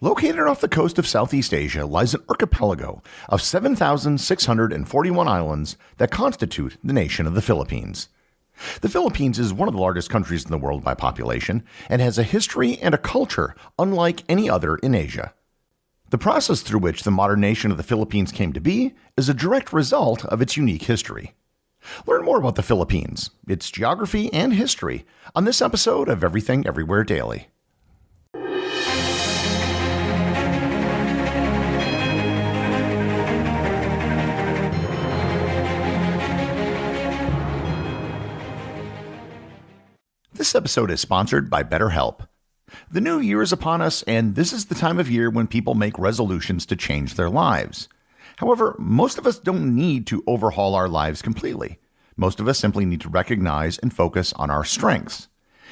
Located off the coast of Southeast Asia lies an archipelago of 7,641 islands that constitute the nation of the Philippines. The Philippines is one of the largest countries in the world by population and has a history and a culture unlike any other in Asia. The process through which the modern nation of the Philippines came to be is a direct result of its unique history. Learn more about the Philippines, its geography and history on this episode of Everything Everywhere Daily. This episode is sponsored by BetterHelp. The new year is upon us, and this is the time of year when people make resolutions to change their lives. However, most of us don't need to overhaul our lives completely. Most of us simply need to recognize and focus on our strengths.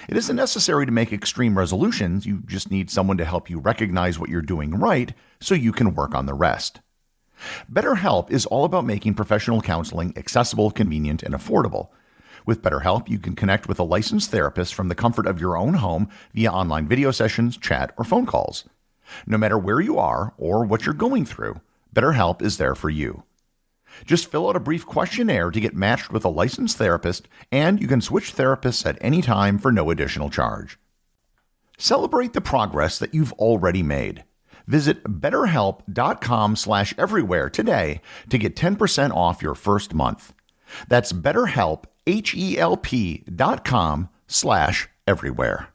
It isn't necessary to make extreme resolutions, you just need someone to help you recognize what you're doing right so you can work on the rest. BetterHelp is all about making professional counseling accessible, convenient, and affordable. With BetterHelp, you can connect with a licensed therapist from the comfort of your own home via online video sessions, chat, or phone calls. No matter where you are or what you're going through, BetterHelp is there for you. Just fill out a brief questionnaire to get matched with a licensed therapist, and you can switch therapists at any time for no additional charge. Celebrate the progress that you've already made. Visit BetterHelp.com/everywhere today to get 10% off your first month. That's BetterHelp, HELP.com/everywhere.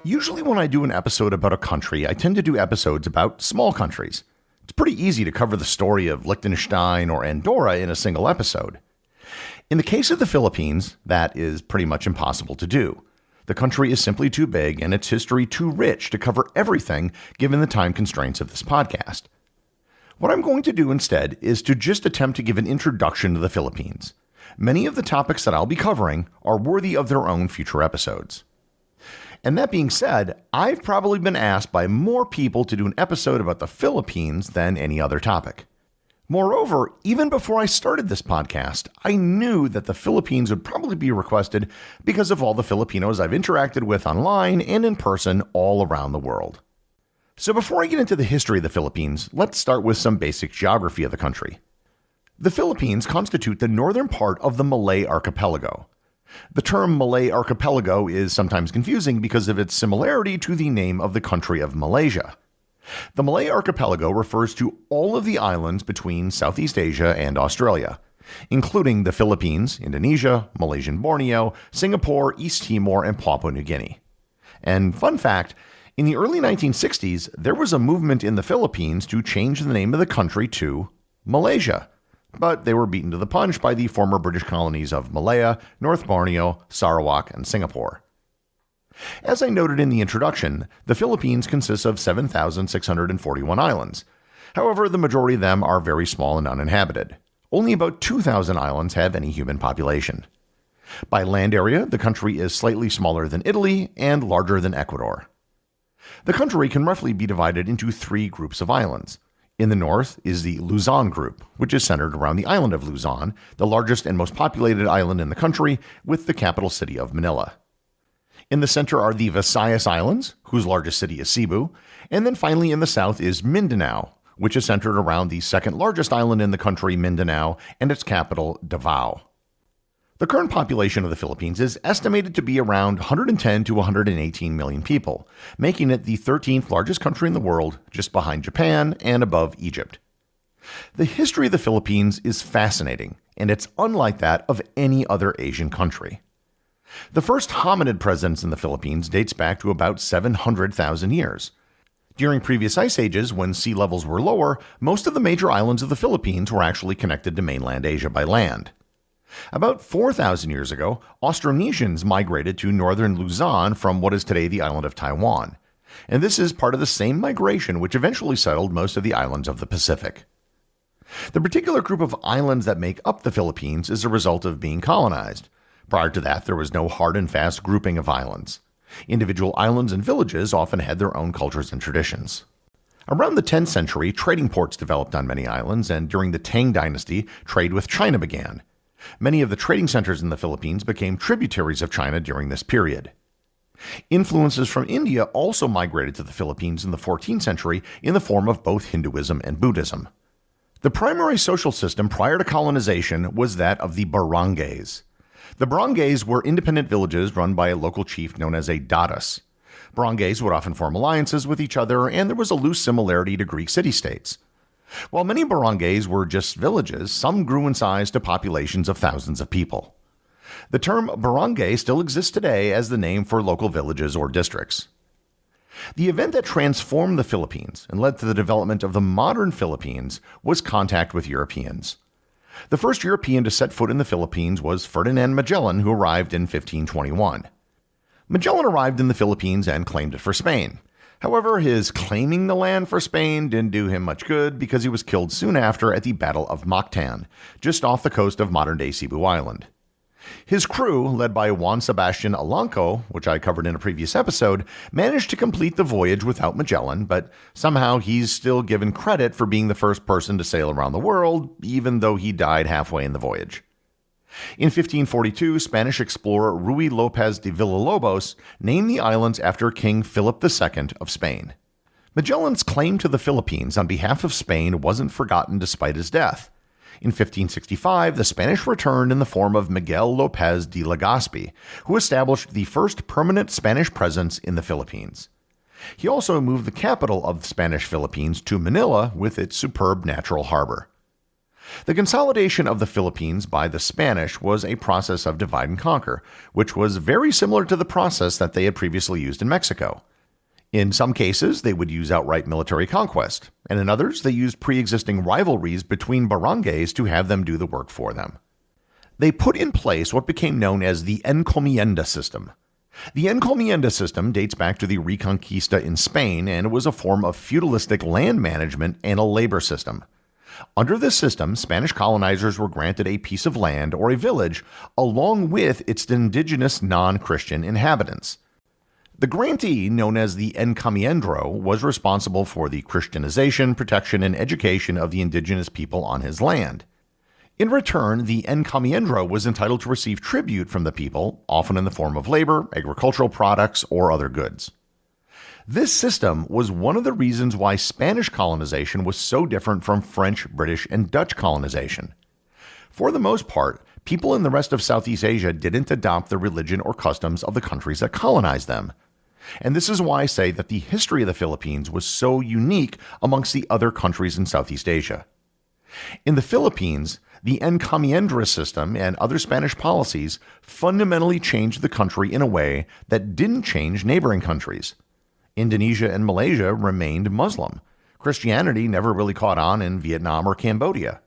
Usually when I do an episode about a country, I tend to do episodes about small countries. It's pretty easy to cover the story of Liechtenstein or Andorra in a single episode. In the case of the Philippines, that is pretty much impossible to do. The country is simply too big and its history too rich to cover everything given the time constraints of this podcast. What I'm going to do instead is to just attempt to give an introduction to the Philippines. Many of the topics that I'll be covering are worthy of their own future episodes. And that being said, I've probably been asked by more people to do an episode about the Philippines than any other topic. Moreover, even before I started this podcast, I knew that the Philippines would probably be requested because of all the Filipinos I've interacted with online and in person all around the world. So before I get into the history of the Philippines, let's start with some basic geography of the country. The Philippines constitute the northern part of the Malay archipelago. The term Malay archipelago is sometimes confusing because of its similarity to the name of the country of Malaysia. The Malay archipelago refers to all of the islands between Southeast Asia and Australia, including the Philippines, Indonesia, Malaysian Borneo, Singapore, East Timor, and Papua New Guinea. And fun fact, in the early 1960s, there was a movement in the Philippines to change the name of the country to Malaysia, but they were beaten to the punch by the former British colonies of Malaya, North Borneo, Sarawak, and Singapore. As I noted in the introduction, the Philippines consists of 7,641 islands. However, the majority of them are very small and uninhabited. Only about 2,000 islands have any human population. By land area, the country is slightly smaller than Italy and larger than Ecuador. The country can roughly be divided into three groups of islands. In the north is the Luzon group, which is centered around the island of Luzon, the largest and most populated island in the country, with the capital city of Manila. In the center are the Visayas Islands, whose largest city is Cebu, and then finally in the south is Mindanao, which is centered around the second largest island in the country, Mindanao, and its capital, Davao. The current population of the Philippines is estimated to be around 110 to 118 million people, making it the 13th largest country in the world, just behind Japan and above Egypt. The history of the Philippines is fascinating, and it's unlike that of any other Asian country. The first hominid presence in the Philippines dates back to about 700,000 years. During previous ice ages, when sea levels were lower, most of the major islands of the Philippines were actually connected to mainland Asia by land. About 4,000 years ago, Austronesians migrated to northern Luzon from what is today the island of Taiwan, and this is part of the same migration which eventually settled most of the islands of the Pacific. The particular group of islands that make up the Philippines is a result of being colonized. Prior to that, there was no hard and fast grouping of islands. Individual islands and villages often had their own cultures and traditions. Around the 10th century, trading ports developed on many islands, and during the Tang Dynasty, trade with China began. Many of the trading centers in the Philippines became tributaries of China during this period. Influences from India also migrated to the Philippines in the 14th century in the form of both Hinduism and Buddhism. The primary social system prior to colonization was that of the barangays. The barangays were independent villages run by a local chief known as a dadas. Barangays would often form alliances with each other, and there was a loose similarity to Greek city-states. While many barangays were just villages, some grew in size to populations of thousands of people. The term barangay still exists today as the name for local villages or districts. The event that transformed the Philippines and led to the development of the modern Philippines was contact with Europeans. The first European to set foot in the Philippines was Ferdinand Magellan, who arrived in 1521. Magellan arrived in the Philippines and claimed it for Spain. However, his claiming the land for Spain didn't do him much good because he was killed soon after at the Battle of Mactan, just off the coast of modern-day Cebu Island. His crew, led by Juan Sebastian Alanco, which I covered in a previous episode, managed to complete the voyage without Magellan, but somehow he's still given credit for being the first person to sail around the world, even though he died halfway in the voyage. In 1542, Spanish explorer Ruy López de Villalobos named the islands after King Philip II of Spain. Magellan's claim to the Philippines on behalf of Spain wasn't forgotten despite his death. In 1565, the Spanish returned in the form of Miguel López de Legazpi, who established the first permanent Spanish presence in the Philippines. He also moved the capital of the Spanish Philippines to Manila with its superb natural harbor. The consolidation of the Philippines by the Spanish was a process of divide and conquer, which was very similar to the process that they had previously used in Mexico. In some cases, they would use outright military conquest, and in others, they used pre-existing rivalries between barangays to have them do the work for them. They put in place what became known as the encomienda system. The encomienda system dates back to the Reconquista in Spain, and it was a form of feudalistic land management and a labor system. Under this system, Spanish colonizers were granted a piece of land or a village along with its indigenous non-Christian inhabitants. The grantee, known as the encomiendro, was responsible for the Christianization, protection, and education of the indigenous people on his land. In return, the encomiendro was entitled to receive tribute from the people, often in the form of labor, agricultural products, or other goods. This system was one of the reasons why Spanish colonization was so different from French, British, and Dutch colonization. For the most part, people in the rest of Southeast Asia didn't adopt the religion or customs of the countries that colonized them. And this is why I say that the history of the Philippines was so unique amongst the other countries in Southeast Asia. In the Philippines, the encomienda system and other Spanish policies fundamentally changed the country in a way that didn't change neighboring countries. Indonesia and Malaysia remained Muslim. Christianity never really caught on in Vietnam or Cambodia.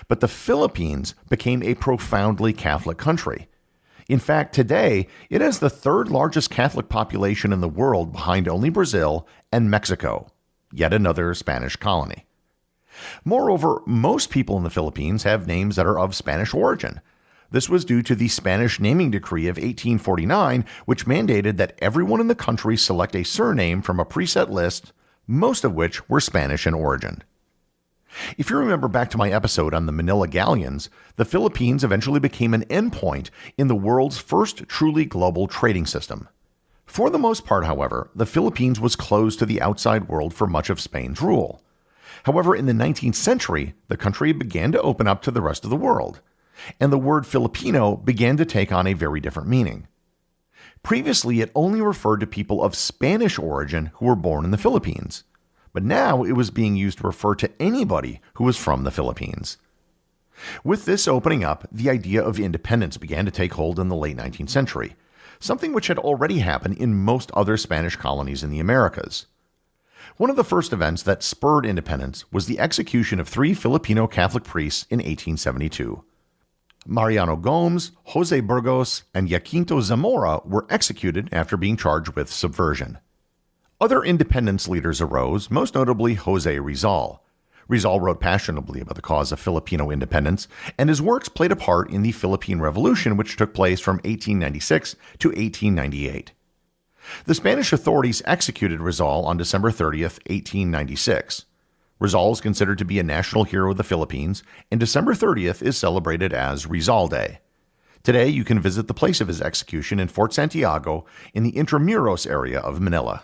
But the Philippines became a profoundly Catholic country. In fact, today, it has the third largest Catholic population in the world behind only Brazil and Mexico, yet another Spanish colony. Moreover, most people in the Philippines have names that are of Spanish origin. This was due to the Spanish naming decree of 1849, which mandated that everyone in the country select a surname from a preset list, most of which were Spanish in origin. If you remember back to my episode on the Manila Galleons, the Philippines eventually became an endpoint in the world's first truly global trading system. For the most part, however, the Philippines was closed to the outside world for much of Spain's rule. However, in the 19th century, the country began to open up to the rest of the world, and the word Filipino began to take on a very different meaning. Previously, it only referred to people of Spanish origin who were born in the Philippines. But now it was being used to refer to anybody who was from the Philippines. With this opening up, the idea of independence began to take hold in the late 19th century, something which had already happened in most other Spanish colonies in the Americas. One of the first events that spurred independence was the execution of 3 Filipino Catholic priests in 1872. Mariano Gomes, Jose Burgos, and Jacinto Zamora were executed after being charged with subversion. Other independence leaders arose, most notably Jose Rizal. Rizal wrote passionately about the cause of Filipino independence, and his works played a part in the Philippine Revolution, which took place from 1896 to 1898. The Spanish authorities executed Rizal on December 30th, 1896. Rizal is considered to be a national hero of the Philippines, and December 30th is celebrated as Rizal Day. Today, you can visit the place of his execution in Fort Santiago in the Intramuros area of Manila.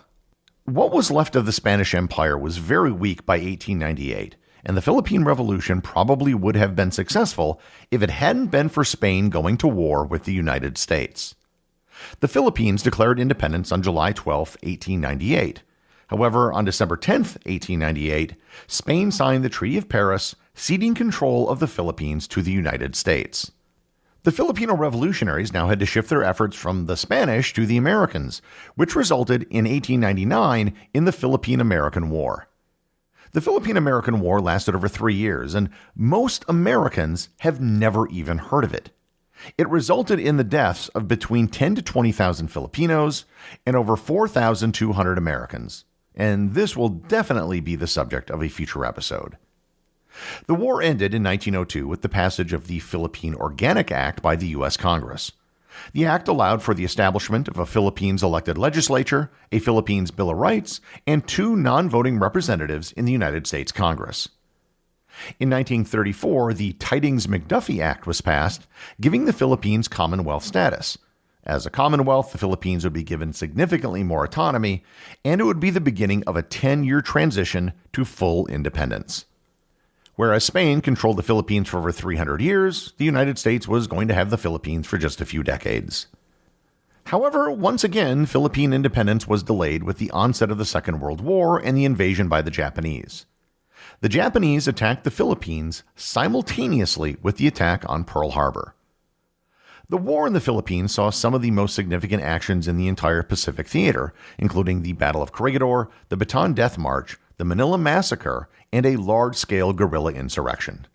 What was left of the Spanish Empire was very weak by 1898, and the Philippine Revolution probably would have been successful if it hadn't been for Spain going to war with the United States. The Philippines declared independence on July 12, 1898. However, on December 10, 1898, Spain signed the Treaty of Paris, ceding control of the Philippines to the United States. The Filipino revolutionaries now had to shift their efforts from the Spanish to the Americans, which resulted in 1899 in the Philippine-American War. The Philippine-American War lasted over 3 years, and most Americans have never even heard of it. It resulted in the deaths of between 10 to 20,000 Filipinos and over 4,200 Americans, and this will definitely be the subject of a future episode. The war ended in 1902 with the passage of the Philippine Organic Act by the U.S. Congress. The act allowed for the establishment of a Philippines elected legislature, a Philippines Bill of Rights, and 2 non-voting representatives in the United States Congress. In 1934, the Tydings-McDuffie Act was passed, giving the Philippines Commonwealth status. As a Commonwealth, the Philippines would be given significantly more autonomy, and it would be the beginning of a 10-year transition to full independence. Whereas Spain controlled the Philippines for over 300 years, the United States was going to have the Philippines for just a few decades. However, once again, Philippine independence was delayed with the onset of the Second World War and the invasion by the Japanese. The Japanese attacked the Philippines simultaneously with the attack on Pearl Harbor. The war in the Philippines saw some of the most significant actions in the entire Pacific theater, including the Battle of Corregidor, the Bataan Death March, the Manila Massacre, and a large-scale guerrilla insurrection.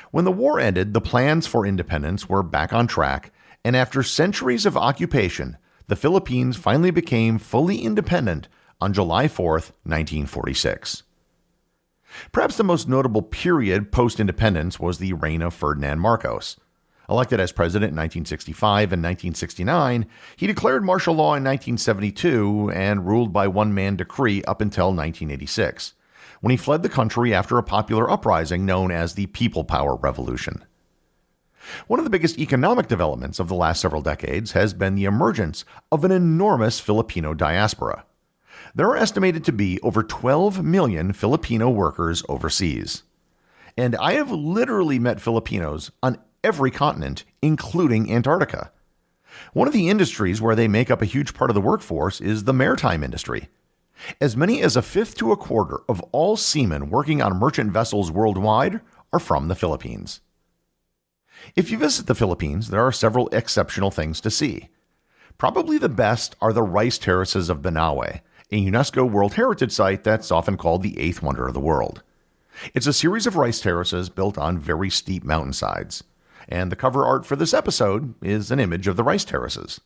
When the war ended, the plans for independence were back on track, and after centuries of occupation, the Philippines finally became fully independent on July 4, 1946. Perhaps the most notable period post-independence was the reign of Ferdinand Marcos. Elected as president in 1965 and 1969, he declared martial law in 1972 and ruled by one-man decree up until 1986, when he fled the country after a popular uprising known as the People Power Revolution. One of the biggest economic developments of the last several decades has been the emergence of an enormous Filipino diaspora. There are estimated to be over 12 million Filipino workers overseas. And I have literally met Filipinos on every continent, including Antarctica. One of the industries where they make up a huge part of the workforce is the maritime industry. As many as a fifth to a quarter of all seamen working on merchant vessels worldwide are from the Philippines. If you visit the Philippines, there are several exceptional things to see. Probably the best are the rice terraces of Banawe, a UNESCO World Heritage Site that's often called the eighth wonder of the world. It's a series of rice terraces built on very steep mountainsides, and the cover art for this episode is an image of the rice terraces.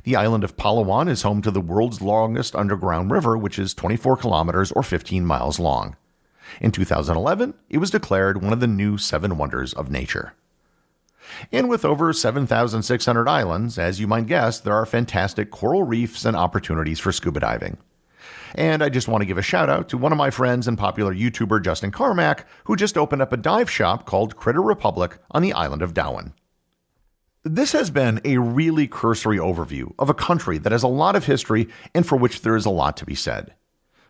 The island of Palawan is home to the world's longest underground river, which is 24 kilometers or 15 miles long. In 2011, it was declared one of the new 7 wonders of nature. And with over 7,600 islands, as you might guess, there are fantastic coral reefs and opportunities for scuba diving. And I just want to give a shout out to one of my friends and popular YouTuber Justin Carmack, who just opened up a dive shop called Critter Republic on the island of Darwin. This has been a really cursory overview of a country that has a lot of history and for which there is a lot to be said.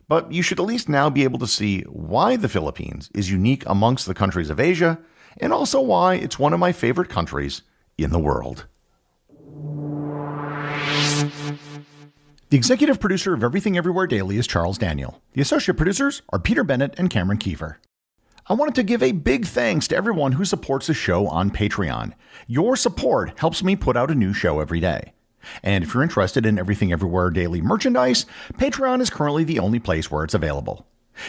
But you should at least now be able to see why the Philippines is unique amongst the countries of Asia, and also why it's one of my favorite countries in the world. The executive producer of Everything Everywhere Daily is Charles Daniel. The associate producers are Peter Bennett and Cameron Kieffer. I wanted to give a big thanks to everyone who supports the show on Patreon. Your support helps me put out a new show every day. And if you're interested in Everything Everywhere Daily merchandise, Patreon is currently the only place where it's available.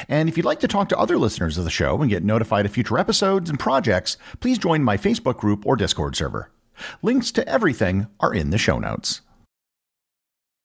And if you'd like to talk to other listeners of the show and get notified of future episodes and projects, please join my Facebook group or Discord server. Links to everything are in the show notes.